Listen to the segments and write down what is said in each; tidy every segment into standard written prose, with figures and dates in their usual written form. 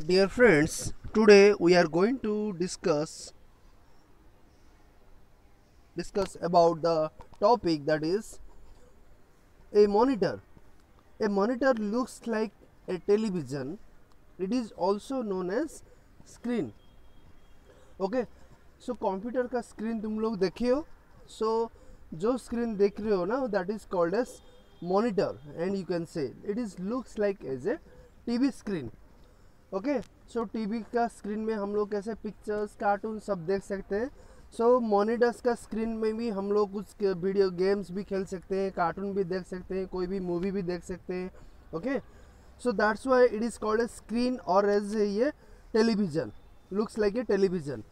Dear friends, today we are going to discuss about the topic that is a monitor. A monitor looks like a television. It is also known as screen. Okay, so computer का screen तुम लोग देखे हो. So जो screen देख रहे हो ना, that is called as monitor, and you can say it is looks like as a TV screen. Okay, so TV का स्क्रीन में हम लोग कैसे पिक्चर्स कार्टून सब देख सकते हैं. सो मॉनिटर्स का स्क्रीन में भी हम लोग कुछ वीडियो गेम्स भी खेल सकते हैं, कार्टून भी देख सकते हैं, कोई भी मूवी भी देख सकते हैं. Okay, so that's why it is called a screen और एज ये television, looks like a television.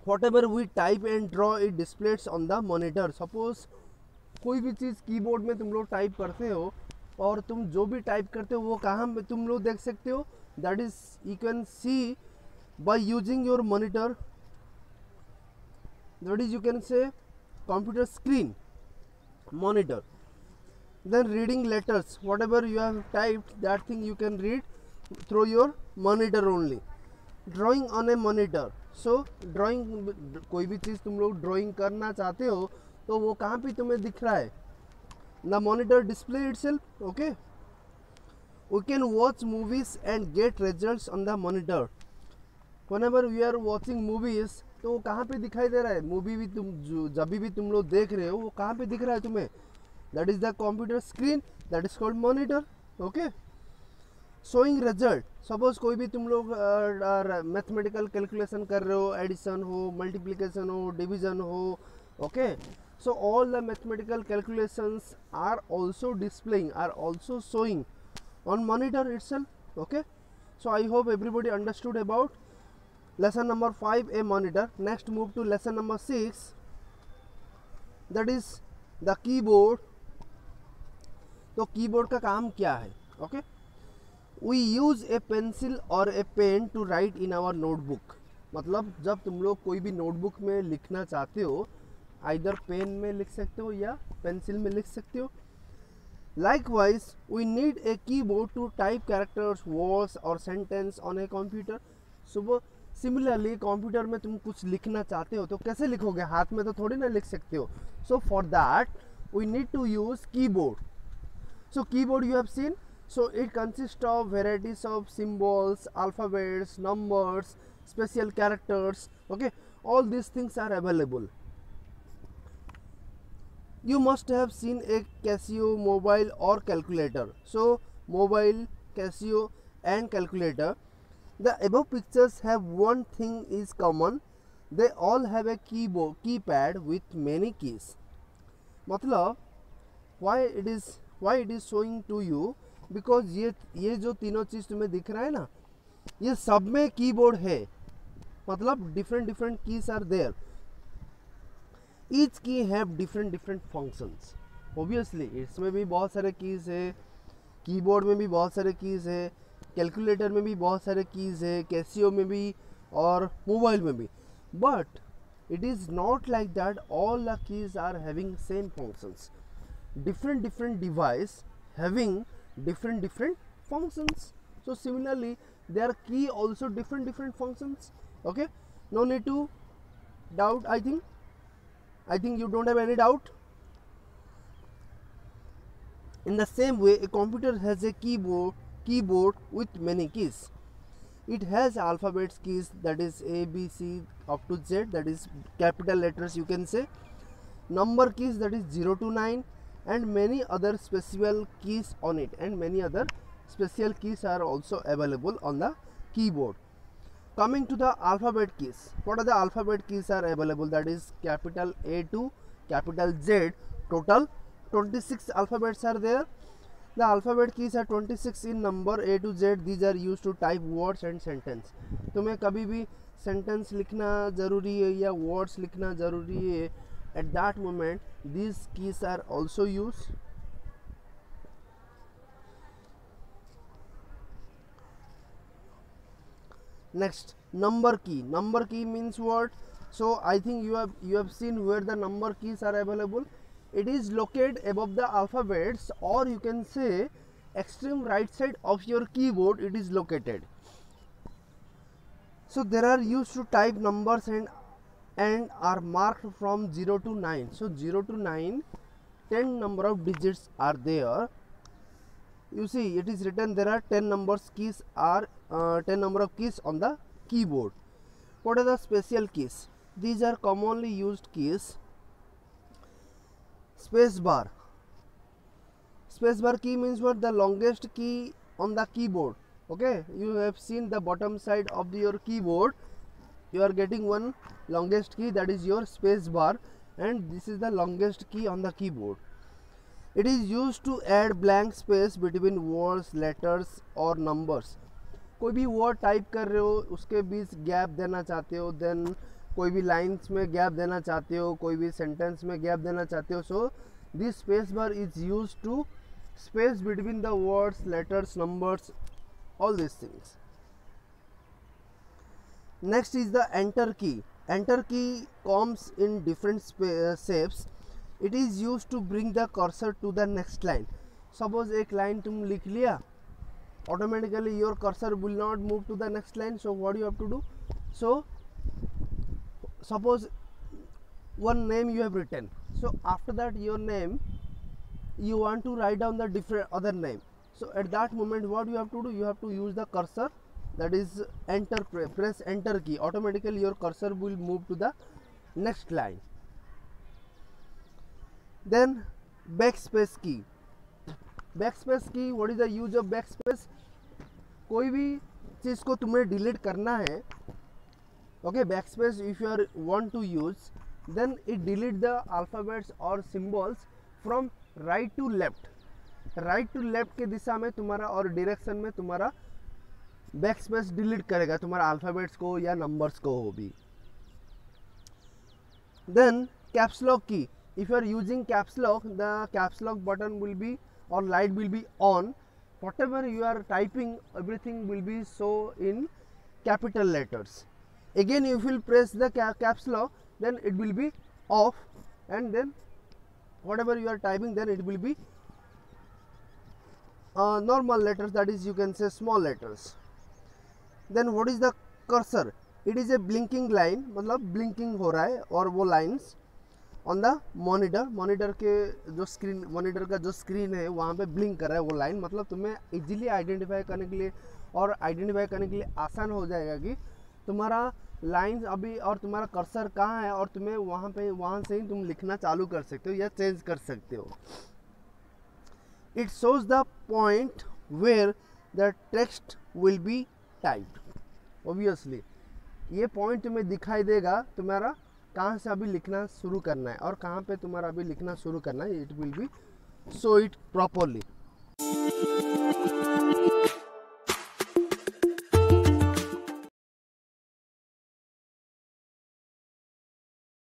whatever we type and draw it displays on the monitor. Suppose कोई भी चीज़ कीबोर्ड में तुम लोग टाइप करते हो और तुम जो भी टाइप करते हो वो कहाँ पे तुम लोग देख सकते हो. That is you can see by using your monitor. That is you can say computer screen monitor. then reading letters, whatever you have typed, that thing you can read through your monitor only. drawing on a monitor, so drawing, कोई भी चीज़ तुम लोग drawing करना चाहते हो तो वो कहाँ पे तुम्हें दिख रहा है. the monitor display itself. okay, we can watch movies and get results on the monitor. whenever we are watching movies, तो वो कहाँ पे दिखाई दे रहा है. मूवी भी तुम जब भी तुम लोग देख रहे हो वो कहाँ पे दिख रहा है तुम्हें. That is the computer screen, that is called monitor. Okay, showing result. Suppose कोई भी तुम लोग मैथमेटिकल कैलकुलेशन कर रहे हो, एडिशन हो, मल्टीप्लिकेशन हो, डिवीजन हो. Okay, so all the mathematical calculations are also displaying, are also showing on monitor itself. okay, so I hope everybody understood about lesson number 5, a monitor. Next move to lesson number 6, that is the keyboard. तो keyboard का काम क्या है. Okay, we use a pencil और a pen to write in our notebook. मतलब जब तुम लोग कोई भी नोटबुक में लिखना चाहते हो, आइदर पेन में लिख सकते हो या पेंसिल में लिख सकते हो. Likewise we need a keyboard to type characters, words और सेंटेंस ऑन ए कंप्यूटर. सुबह सिमिलरली कंप्यूटर में तुम कुछ लिखना चाहते हो तो कैसे लिखोगे, हाथ में तो थोड़ी ना लिख सकते हो. So for that we need to use keyboard. So keyboard you have seen, so it consists of varieties of symbols, alphabets, numbers, special characters. okay, all these things are available. You must have seen a Casio mobile or calculator. So mobile, Casio and calculator, the above pictures have one thing is common, they all have a keypad with many keys. मतलब why it is showing to you, because ये जो तीनों चीज़ तुम्हें दिख रहा है ना, ये सब में कीबोर्ड है. मतलब different keys are there. each key have different functions. obviously इसमें भी बहुत सारे कीज़ है, कीबोर्ड में भी बहुत सारे कीज़ है, कैलकुलेटर में भी बहुत सारे कीज़ है, कैसियो में भी और मोबाइल में भी. But it is not like that all the keys are having same functions. different device having different functions. so similarly their key also different functions. okay, no need to doubt. I think you don't have any doubt. In the same way, a computer has a keyboard with many keys. It has alphabets keys, that is A, B, C up to Z, that is capital letters you can say. Number keys, that is 0 to 9, and many other special keys on it, and many other special keys are also available on the keyboard. Coming to the alphabet keys, what are the alphabet keys are available, that is capital A to capital Z. Total 26 alphabets are there. The alphabet keys are 26 in number, A to Z. These are used to type words and sentence. तुम्हें कभी भी sentence लिखना ज़रूरी है या words लिखना ज़रूरी है, at that moment these keys are also used. Next, number key. Number key means what? So I think you have seen where the number keys are available. It is located above the alphabets, or you can say extreme right side of your keyboard it is located. So there are used to type numbers and are marked from 0 to 9. So 0 to 9, 10 number of digits are there. You see it is written there are 10 numbers keys are 10 number of keys on the keyboard. What are the special keys? These are commonly used keys. Space bar. Space bar key means what? The longest key on the keyboard. Okay, you have seen the bottom side of your keyboard. You are getting one longest key, that is your space bar, and this is the longest key on the keyboard. It is used to add blank space between words, letters or numbers. कोई भी word type कर रहे हो उसके बीच gap देना चाहते हो, then कोई भी लाइन्स में गैप देना चाहते हो, कोई भी सेंटेंस में गैप देना चाहते हो. So this space bar is use to space between the words, letters, numbers, all these things. Next is the enter key. Enter key comes in different shapes. It is used to bring the cursor to the next line. Suppose एक line तुम लिख लिया, automatically your cursor will not move to the next line. So what you have to do? So suppose one name you have written. So after that your name you want to write down the different other name. So at that moment what you have to do? You have to use the cursor, that is enter, press enter key. Automatically your cursor will move to the next line. Then backspace key. Backspace key, what is the use of backspace? कोई भी चीज़ को तुम्हें delete करना है, okay, backspace if you are want to use, then it delete the alphabets or symbols from right to left. Right to left के दिशा में तुम्हारा और डायरेक्शन में तुम्हारा बैक स्पेस डिलीट करेगा तुम्हारा अल्फ़ाबेट्स को या नंबर्स को हो भी. Then caps lock key. If you are using caps lock, the caps lock button will be और light will be on. whatever you are typing, everything will be so in capital letters. Again if you will press the caps lock, then it will be off, and then whatever you are typing, then it will be normal letters, that is you can say small letters. Then what is the cursor? It is a blinking line, मतलब blinking हो रहा है और वो lines on the monitor. monitor के जो screen, monitor का जो screen है वहाँ पे blink कर रहा है वो line. मतलब तुम्हें easily identify करने के लिए और identify करने के लिए आसान हो जाएगा कि तुम्हारा lines अभी और तुम्हारा cursor कहाँ है, और तुम्हें वहाँ से ही तुम लिखना चालू कर सकते हो या change कर सकते हो. It shows the point where the text will be typed. Obviously ये पॉइंट तुम्हें दिखाई देगा तुम्हारा कहाँ से अभी लिखना शुरू करना है और कहाँ पे तुम्हारा अभी लिखना शुरू करना है. It will be show it properly.